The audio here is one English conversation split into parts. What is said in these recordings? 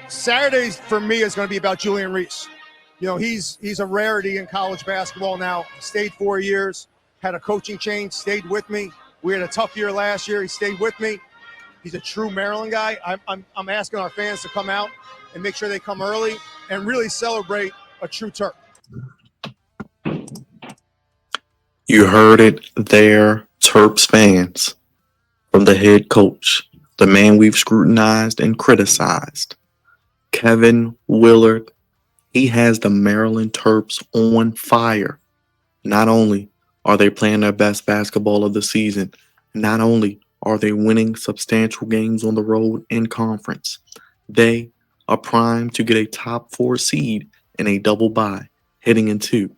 Saturdays for me is going to be about Julian Reese. He's a rarity in college basketball now. He stayed 4 years, had a coaching change, stayed with me. We had a tough year last year. He stayed with me. He's a true Maryland guy. I'm asking our fans to come out and make sure they come early and really celebrate a true Terp. You heard it there, Terps fans, from the head coach, the man we've scrutinized and criticized, Kevin Willard. He has the Maryland Terps on fire. Not only are they playing their best basketball of the season, not only are they winning substantial games on the road in conference, they are primed to get a top 4 seed in a double bye heading into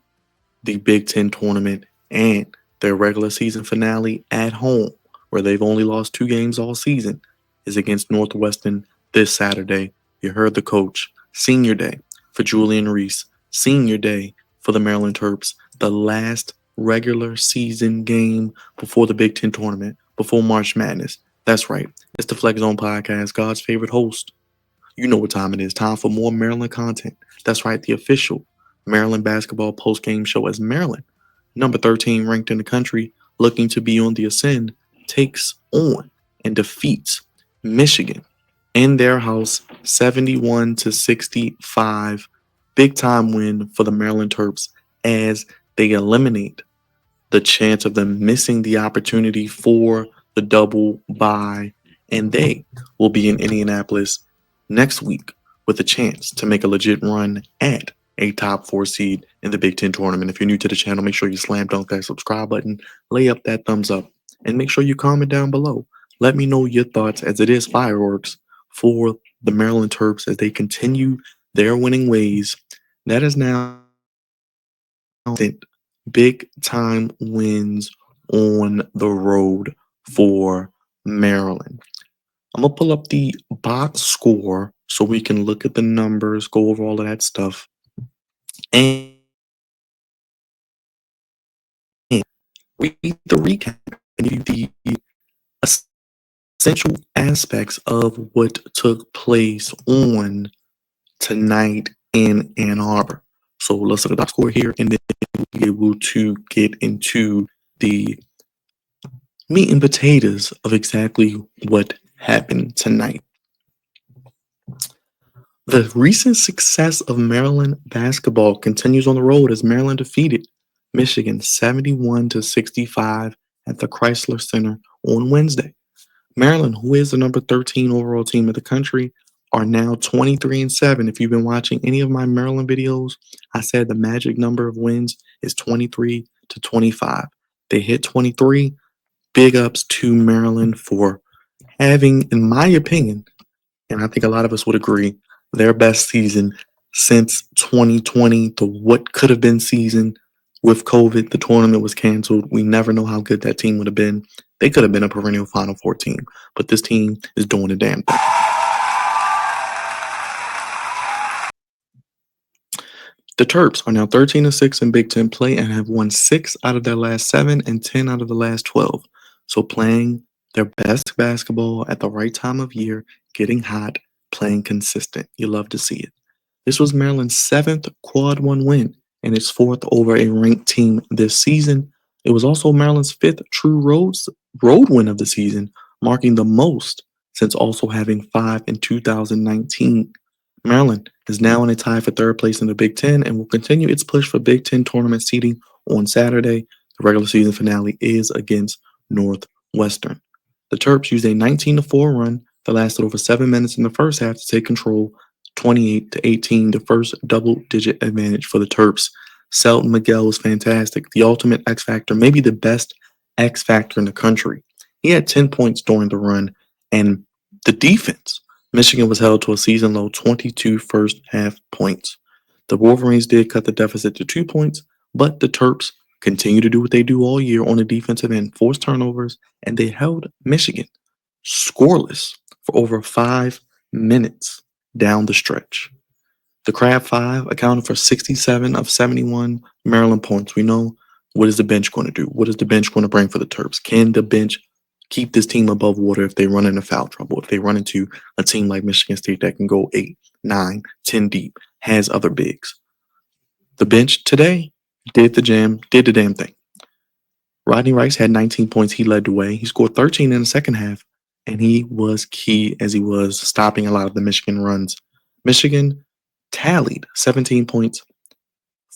the Big Ten tournament and their regular season finale at home, where they've only lost 2 games all season, is against Northwestern this Saturday. You heard the coach. Senior day for Julian Reese. Senior day for the Maryland Terps. The last regular season game before the Big Ten tournament, before March Madness. That's right. It's the Flex Zone Podcast, God's favorite host. You know what time it is. Time for more Maryland content. That's right. The official Maryland basketball post-game show, as Maryland, number 13 ranked in the country, looking to be on the ascend, takes on and defeats Michigan in their house, 71-65. Big time win for the Maryland Terps as they eliminate the chance of them missing the opportunity for the double bye, and they will be in Indianapolis next week with a chance to make a legit run at a top 4 seed in the Big Ten tournament. If you're new to the channel, make sure you slam dunk that subscribe button, lay up that thumbs up, and make sure you comment down below. Let me know your thoughts, as it is fireworks for the Maryland Terps as they continue their winning ways. That is now big time wins on the road for Maryland. I'm going to pull up the box score so we can look at the numbers, go over all of that stuff, and read the recap and give you the essential aspects of what took place on tonight in Ann Arbor. So let's look at the box score here, and then we'll be able to get into the meat and potatoes of exactly what happened tonight. The recent success of Maryland basketball continues on the road as Maryland defeated Michigan 71-65 at the Chrysler Center on Wednesday. Maryland, who is the number 13 overall team in the country, are now 23-7. If you've been watching any of my Maryland videos, I said the magic number of wins is 23-25. They hit 23. Big ups to Maryland for having, in my opinion, and I think a lot of us would agree, their best season since 2020, the what could have been season. With COVID, the tournament was canceled. We never know how good that team would have been. They could have been a perennial Final Four team, but this team is doing the damn thing. The Terps are now 13-6 in Big Ten play and have won 6 out of their last 7 and 10 out of the last 12. So playing their best basketball at the right time of year, getting hot, playing consistent. You love to see it. This was Maryland's 7th Quad 1 win and its 4th over a ranked team this season. It was also Maryland's 5th true road win of the season, marking the most since also having 5 in 2019. Maryland is now in a tie for 3rd place in the Big Ten and will continue its push for Big Ten tournament seeding on Saturday. The regular season finale is against Northwestern. The Terps used a 19-4 run that lasted over 7 minutes in the first half to take control, 28-18, the first double-digit advantage for the Terps. Selton Miguel was fantastic, the ultimate X Factor, maybe the best X Factor in the country. He had 10 points during the run, and the defense, Michigan was held to a season-low 22 first-half points. The Wolverines did cut the deficit to 2 points, but the Terps continue to do what they do all year on the defensive end, force turnovers, and they held Michigan scoreless for over 5 minutes down the stretch. The Crab Five accounted for 67 of 71 Maryland points. We know, what is the bench going to do? What is the bench going to bring for the Terps? Can the bench keep this team above water if they run into foul trouble, if they run into a team like Michigan State that can go 8, 9, 10 deep, has other bigs. The bench today did the damn thing. Rodney Rice had 19 points. He led the way. He scored 13 in the second half, and he was key as he was stopping a lot of the Michigan runs. Michigan tallied 17 points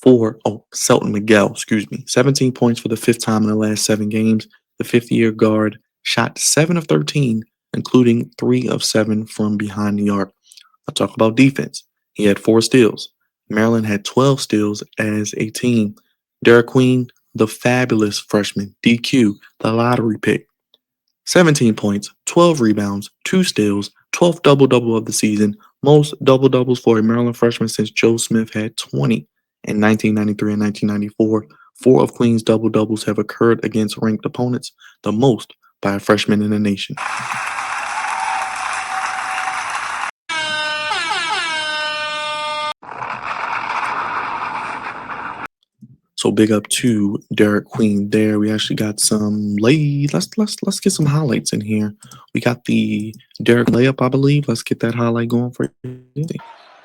Selton Miguel, 17 points for the fifth time in the last 7 games. The 50-year guard shot 7 of 13, including 3 of 7 from behind the arc. I'll talk about defense. He had 4 steals. Maryland had 12 steals as a team. Derek Queen, the fabulous freshman, DQ, the lottery pick, 17 points, 12 rebounds, 2 steals, 12th double-double of the season, most double-doubles for a Maryland freshman since Joe Smith had 20 in 1993 and 1994. 4 of Queen's double-doubles have occurred against ranked opponents, the most by a freshman in the nation. So big up to Derek Queen there. We actually got some let's get some highlights in here. We got the Derek layup, I believe. Let's get that highlight going for you.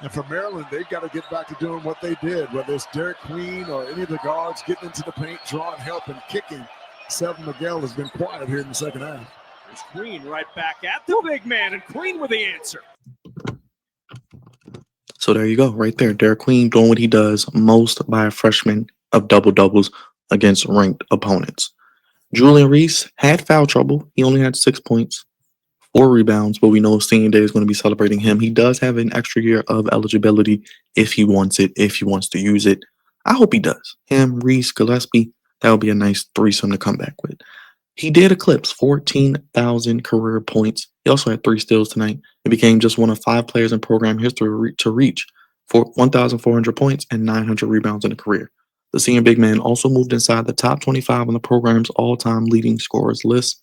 And for Maryland, they've got to get back to doing what they did, whether it's Derek Queen or any of the guards getting into the paint, drawing help, and kicking. Selton Miguel has been quiet here in the second half. There's Queen right back at the big man, and Queen with the answer. So there you go, right there. Derek Queen doing what he does most by a freshman of double-doubles against ranked opponents. Julian Reese had foul trouble. He only had 6 points, 4 rebounds, but we know senior day is going to be celebrating him. He does have an extra year of eligibility if he wants it, if he wants to use it. I hope he does. Him, Reese, Gillespie, that would be a nice threesome to come back with. He did eclipse 14,000 career points. He also had 3 steals tonight. He became just one of 5 players in program history to reach 1,400 points and 900 rebounds in a career. The senior big man also moved inside the top 25 on the program's all-time leading scorers list.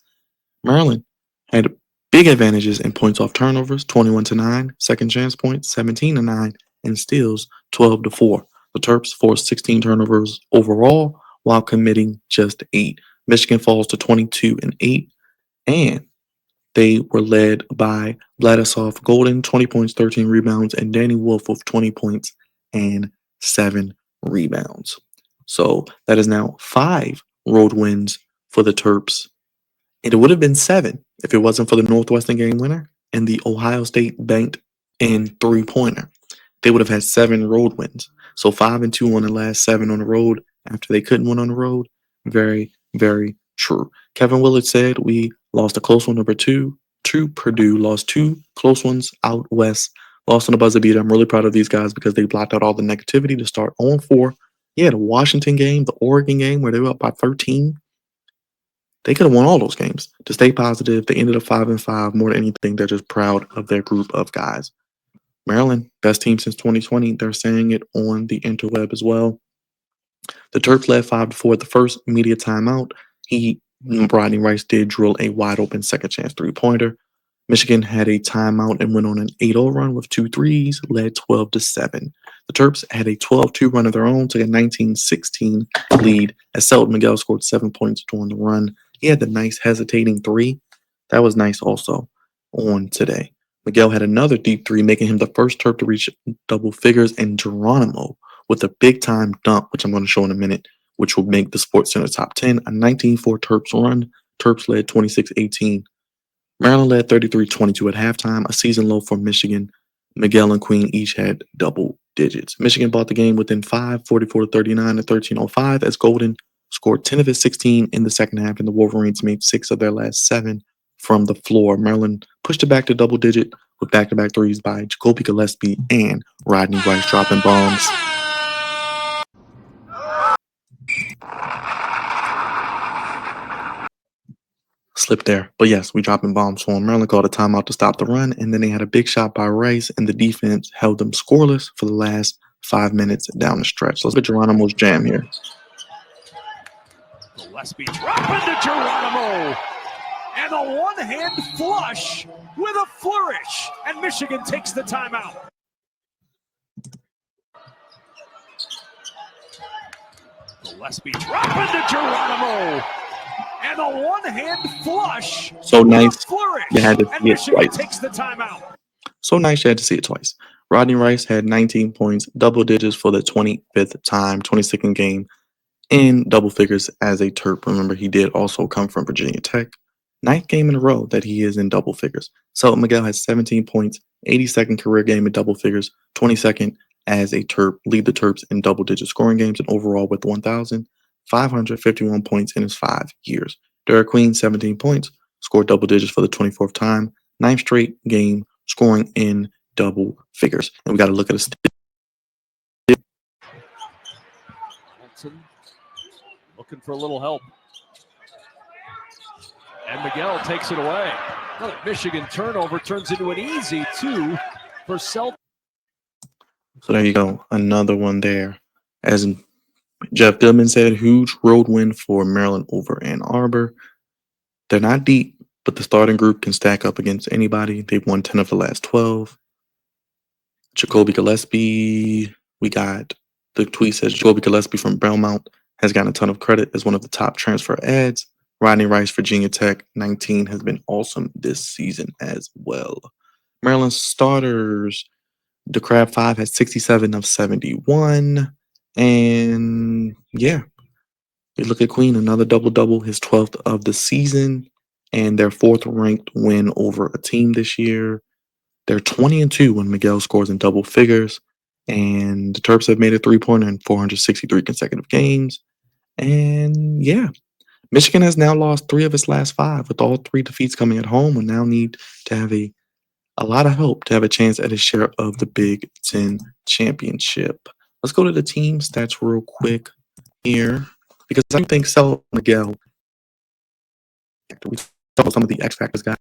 Maryland had big advantages in points off turnovers, 21-9, second chance points, 17-9, and steals, 12-4. The Terps forced 16 turnovers overall while committing just 8. Michigan falls to 22-8, and they were led by Vladislav Golden, 20 points, 13 rebounds, and Danny Wolf with 20 points and 7 rebounds. So that is now 5 road wins for the Terps. And it would have been 7 if it wasn't for the Northwestern game winner and the Ohio State banked in 3-pointer. They would have had 7 road wins. So 5-2 on the last 7 on the road after they couldn't win on the road. Very, very true. Kevin Willard said we lost a close one, number 2 to Purdue, lost 2 close ones out west, lost on a buzzer beater. I'm really proud of these guys because they blocked out all the negativity to start 0-4. Yeah, the Washington game, the Oregon game where they were up by 13. They could have won all those games. To stay positive, they ended up 5-5. More than anything, they're just proud of their group of guys. Maryland, best team since 2020. They're saying it on the interweb as well. The Terps led 5-4 at the first media timeout. Rodney Rice did drill a wide open second chance 3-pointer. Michigan had a timeout and went on an 8-0 run with 2 threes, led 12-7. The Terps had a 12-2 run of their own, took a 19-16 lead as Selton Miguel scored 7 points during the run. He had the nice hesitating 3. That was nice also on today. Miguel had another deep 3, making him the first Terp to reach double figures, and Geronimo with a big-time dunk, which I'm going to show in a minute, which will make the SportsCenter top 10, a 19-4 Terps run. Terps led 26-18. Maryland led 33-22 at halftime, a season low for Michigan. Miguel and Queen each had double digits. Michigan bought the game within 5, 44-39 to 13:05, as Golden scored 10 of his 16 in the second half, and the Wolverines made 6 of their last 7 from the floor. Maryland pushed it back to double digit with back-to-back threes by Jacoby Gillespie and Rodney Rice dropping bombs. Slip there. But yes, we dropping bombs for him. Maryland called a timeout to stop the run, and then they had a big shot by Rice, and the defense held them scoreless for the last 5 minutes down the stretch. So let's get Geronimo's jam here. Gillespie dropping to Geronimo. And a one-hand flush with a flourish. And Michigan takes the timeout. Gillespie dropping to Geronimo. And a one-hand flush. So nice. Flourish. You had to see it twice. Takes the timeout. So nice you had to see it twice. Rodney Rice had 19 points, double digits for the 25th time, 22nd game in double figures as a Terp. Remember, he did also come from Virginia Tech. Ninth game in a row that he is in double figures. Selton Miguel has 17 points, 82nd career game in double figures, 22nd as a Terp, lead the Terps in double-digit scoring games and overall with 1,551 points in his 5 years. Derek Queen, 17 points, scored double digits for the 24th time, ninth straight game scoring in double figures. And we got to look at a Wilson looking for a little help. And Miguel takes it away. Another Michigan turnover turns into an easy 2 for Selton. So there you go. Another one there. As Jeff Goodman said, huge road win for Maryland over Ann Arbor. They're not deep, but the starting group can stack up against anybody. They've won 10 of the last 12. Jacoby Gillespie, we got the tweet says Jacoby Gillespie from Belmont has gotten a ton of credit as one of the top transfer ads. Rodney Rice, Virginia Tech, 19, has been awesome this season as well. Maryland starters, the Crab 5 has 67 of 71. And yeah, you look at Queen, another double-double, his 12th of the season, and their 4th ranked win over a team this year. They're 20-2 when Miguel scores in double figures, and the Terps have made a three-pointer in 463 consecutive games. And yeah, Michigan has now lost 3 of its last 5, with all 3 defeats coming at home, and now need to have a lot of help to have a chance at a share of the Big Ten championship. Let's go to the team stats real quick here, because I think Selton Miguel, we saw some of the X Factors guys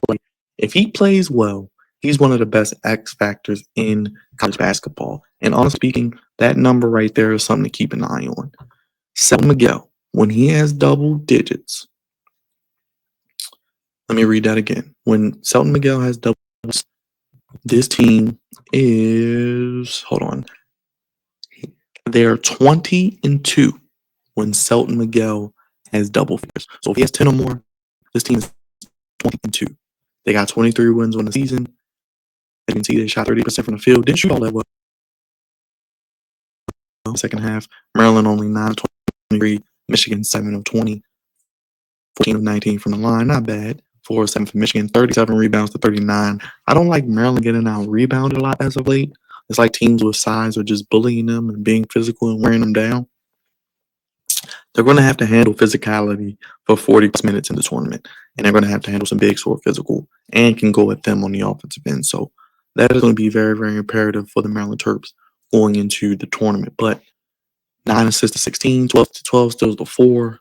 play. If he plays well, he's one of the best X Factors in college basketball. And honestly speaking, that number right there is something to keep an eye on. Selton Miguel, when he has double digits, let me read that again. When Selton Miguel has double digits, this team is, hold on, they're 20-2 when Selton Miguel has double figures. So if he has 10 or more, this team is 20-2. They got 23 wins on the season. You can see they shot 30% from the field. Didn't shoot all that well. Second half, Maryland only 9 of 23, Michigan 7 of 20, 14 of 19 from the line. Not bad. 4 of 7 for Michigan, 37 rebounds to 39. I don't like Maryland getting out rebounded a lot as of late. It's like teams with size are just bullying them and being physical and wearing them down. They're going to have to handle physicality for 40 minutes in the tournament, and they're going to have to handle some bigs who are physical and can go at them on the offensive end. So that is going to be very, very imperative for the Maryland Terps going into the tournament. But 9 assists to 16, 12 to 12 steals to 4,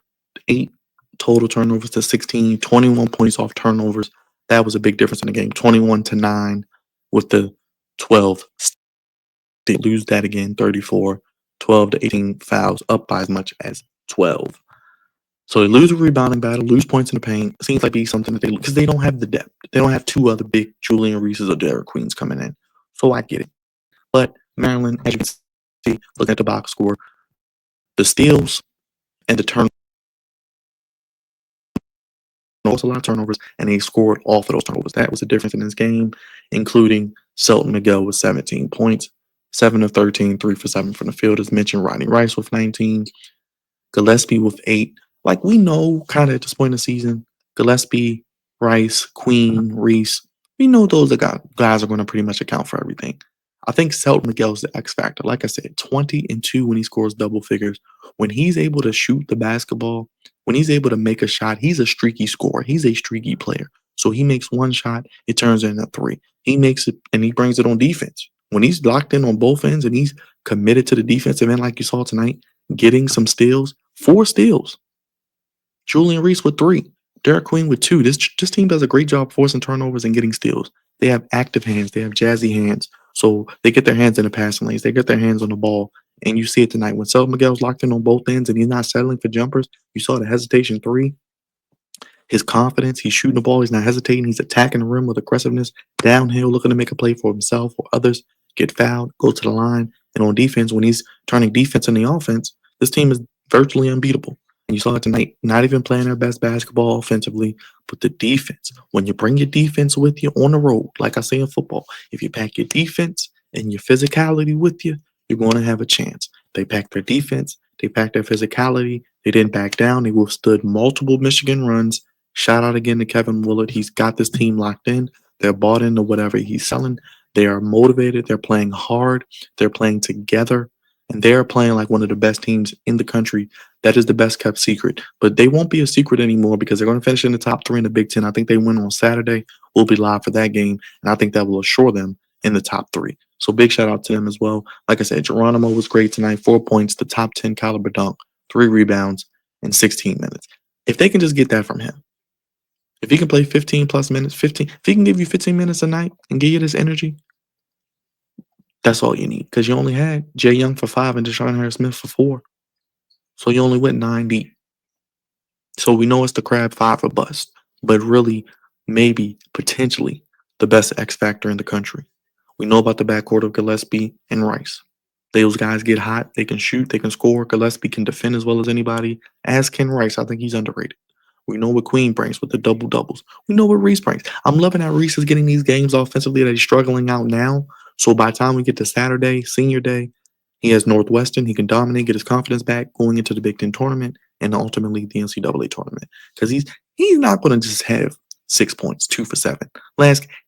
8 total turnovers to 16, 21 points off turnovers. That was a big difference in the game. 21-9 with the 12. They lose that again, 34, 12 to 18 fouls, up by as much as 12. So they lose a rebounding battle, lose points in the paint. It seems like be something that because they don't have the depth. They don't have 2 other big Julian Reeses or Derek Queens coming in. So I get it. But Maryland, as you can see, look at the box score, the steals and the turnovers. A lot of turnovers, and they scored off of those turnovers. That was the difference in this game, including Selton Miguel with 17 points, 7 of 13, 3 for 7 from the field. As mentioned, Rodney Rice with 19, Gillespie with 8. Like we know kind of at this point in the season, Gillespie, Rice, Queen, Reese, we know those guys are going to pretty much account for everything. I think Selton Miguel's the X factor. Like I said, 20-2 when he scores double figures. When he's able to shoot the basketball, when he's able to make a shot, he's a streaky scorer. He's a streaky player. So he makes one shot, it turns into 3. He makes it, and he brings it on defense. When he's locked in on both ends and he's committed to the defensive end like you saw tonight, getting some steals, 4 steals. Julian Reese with 3. Derek Queen with 2. This team does a great job forcing turnovers and getting steals. They have active hands. They have jazzy hands. So they get their hands in the passing lanes. They get their hands on the ball. And you see it tonight. When Selton Miguel's locked in on both ends and he's not settling for jumpers, you saw the hesitation 3. His confidence, he's shooting the ball. He's not hesitating. He's attacking the rim with aggressiveness, downhill, looking to make a play for himself or others, get fouled, go to the line. And on defense, when he's turning defense in the offense, this team is virtually unbeatable. And you saw it tonight, not even playing their best basketball offensively, but the defense. When you bring your defense with you on the road, like I say in football, if you pack your defense and your physicality with you, you're going to have a chance. They packed their defense, they packed their physicality, they didn't back down, they withstood multiple Michigan runs. Shout out again to Kevin Willard. He's got this team locked in. They're bought into whatever he's selling. They are motivated. They're playing hard. They're playing together. And they're playing like one of the best teams in the country. That is the best kept secret. But they won't be a secret anymore because they're going to finish in the top 3 in the Big Ten. I think they win on Saturday. We'll be live for that game. And I think that will assure them in the top 3. So big shout out to them as well. Like I said, Geronimo was great tonight. 4 points, the top 10 caliber dunk, 3 rebounds in 16 minutes. If they can just get that from him, if he can play 15 plus minutes, if he can give you 15 minutes a night and give you this energy, that's all you need. Because you only had Jay Young for 5 and Deshaun Harris Smith for 4. So you only went 9 deep. So we know it's the crab 5 or bust, but really, maybe, potentially, the best X factor in the country. We know about the backcourt of Gillespie and Rice. Those guys get hot. They can shoot. They can score. Gillespie can defend as well as anybody. As can Rice. I think he's underrated. We know what Queen brings with the double doubles. We know what Reese brings. I'm loving how Reese is getting these games offensively that he's struggling out now. So by the time we get to Saturday, senior day, he has Northwestern. He can dominate, get his confidence back going into the Big Ten tournament and ultimately the NCAA tournament. Because he's not going to just have 6 points, 2 for 7.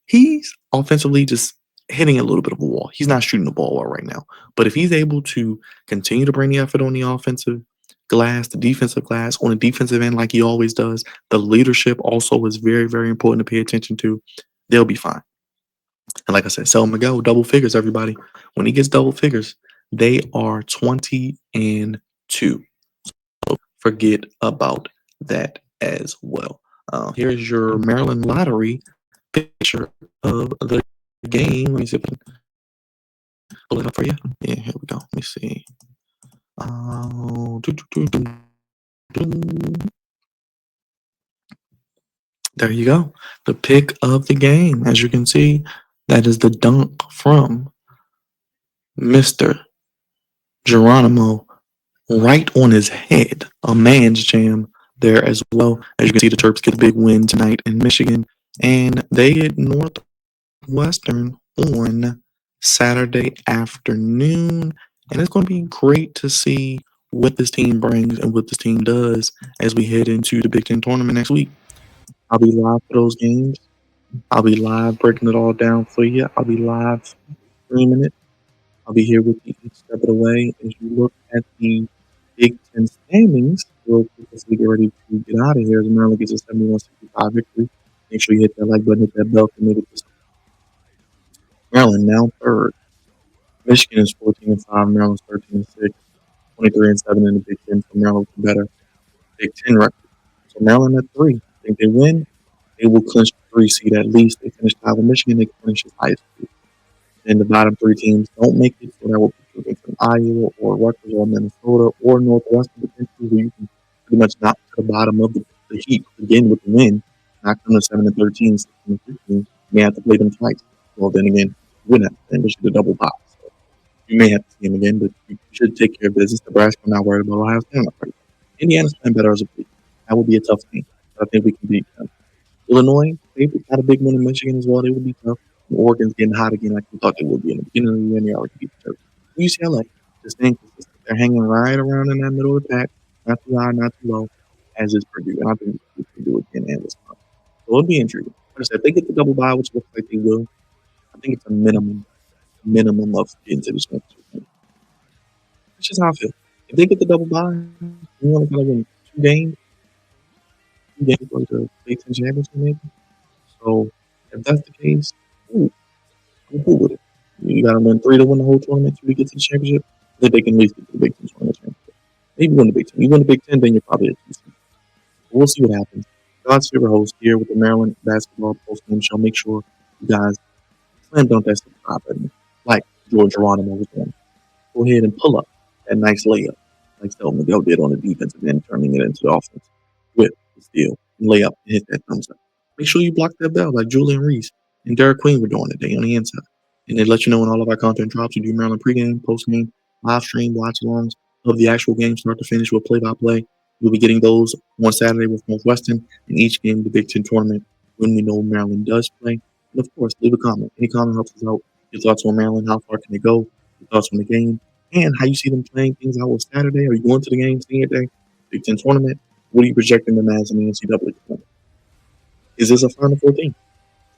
He's offensively just hitting a little bit of a wall. He's not shooting the ball well right now. But if he's able to continue to bring the effort on the offensive glass, the defensive glass, on the defensive end like he always does, the leadership also is very, very important to pay attention to. They'll be fine. And like I said, Sel Miguel, double figures, everybody. When he gets double figures, they are 20-2. So forget about that as well. Here's your Maryland lottery picture of the game. Let me see if I can pull it up for you. Yeah, here we go. Let me see. There you go. The pick of the game. As you can see, that is the dunk from Mr. Geronimo right on his head. A man's jam there as well. As you can see, the Terps get a big win tonight in Michigan. And they hit Northwestern on Saturday afternoon. And it's going to be great to see what this team brings and what this team does as we head into the Big Ten tournament next week. I'll be live for those games. I'll be live breaking it all down for you. I'll be live streaming it. I'll be here with you each step of the way as you look at the Big Ten standings. Real quick as we get ready to get out of here. As Maryland gets a 71-65 victory. Make sure you hit that like button, hit that bell, and make it this. Maryland now third. Michigan is 14-5. Maryland's 13-6. 23-7 in the Big Ten. So Maryland with better Big Ten record. So Maryland at 3. I think they win. They will clinch the 3 seed at least. They finish top of Michigan. They finish as highest seed. And the bottom 3 teams don't make it, so that will be looking from Iowa or Rutgers or Minnesota or Northwestern potentially, who you can pretty much knock to the bottom of the heat again with the win. Knock them to 7-13, 16-15. You may have to play them twice. Well, then again, you wouldn't have to play them. They should have double box. So you may have to see them again, but you should take care of business. Nebraska, I'm not worried about Ohio State. I'm not worried. Indiana's playing better as a team. That will be a tough game, but I think we can beat them. Illinois, they had a big win in Michigan as well. They would be tough. Oregon's getting hot again like we thought they would be in the beginning of the year, and they already beat the Terps. UCLA, just staying consistent. They're hanging right around in that middle of the pack, not too high, not too low, as is Purdue. And I think we can do it again and Wisconsin. So it'll be intriguing. Like I said, if they get the double bye, which looks like they will, I think it's a minimum of getting to the championship game. That's just how I feel. If they get the double bye, you want to kind of win 2 games for the Big Ten championship, maybe. So if that's the case, I'm cool with it. You got to win 3 to win the whole tournament to get to the championship. Then they can at least get to the Big Ten tournament championship. Maybe win the Big Ten. You win the Big Ten, then you're probably at the We'll see what happens. God's favorite host here with the Maryland basketball post-game show. Make sure you guys slam dunk that subscribe button like George Geronimo was doing. Go ahead and pull up that nice layup like Sel Miguel did on the defensive end, turning it into the offense. Whip, steal, and lay up and hit that thumbs up. Make sure you block that bell like Julian Reese and Derek Queen were doing today on the inside. And they let you know when all of our content drops. We do Maryland pregame, postgame, live stream, watch alongs of the actual game start to finish with play-by-play. We'll be getting those on Saturday with Northwestern in each game of the Big Ten tournament when we know Maryland does play. And of course, leave a comment. Any comment helps us out. Your thoughts on Maryland, how far can they go? Your thoughts on the game, and how you see them playing things out with Saturday. Are you going to the game, seeing it there? Big Ten tournament. What are you projecting them as in the NCAA tournament? Is this a Final Four team?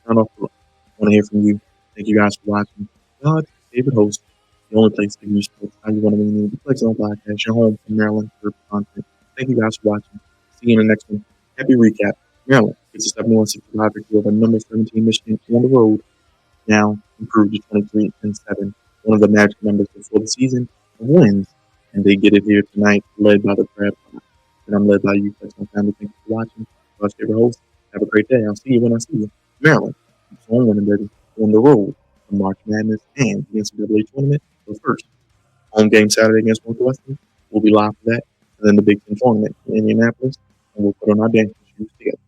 Sound off below. I want to hear from you. Thank you guys for watching. God's favorite host, the only place to give you sports how you want to win the Flex on Podcast, your home for Maryland for content. Thank you guys for watching. See you in the next one. Happy recap. Maryland gets a 71-65 victory over number 17 Michigan on the road. Now improved to 23-7. One of the magic numbers before the season of wins, and they get it here tonight, led by the Crab Pod. And I'm led by you, Flex on Family. Thank you for watching. God's favorite host. Have a great day. I'll see you when I see you. Maryland keeps on winning, baby, on the road for March Madness and the NCAA tournament. But first, home game Saturday against Northwestern. We'll be live for that. And then the Big Ten tournament in Indianapolis. And we'll put on our dancing shoes together.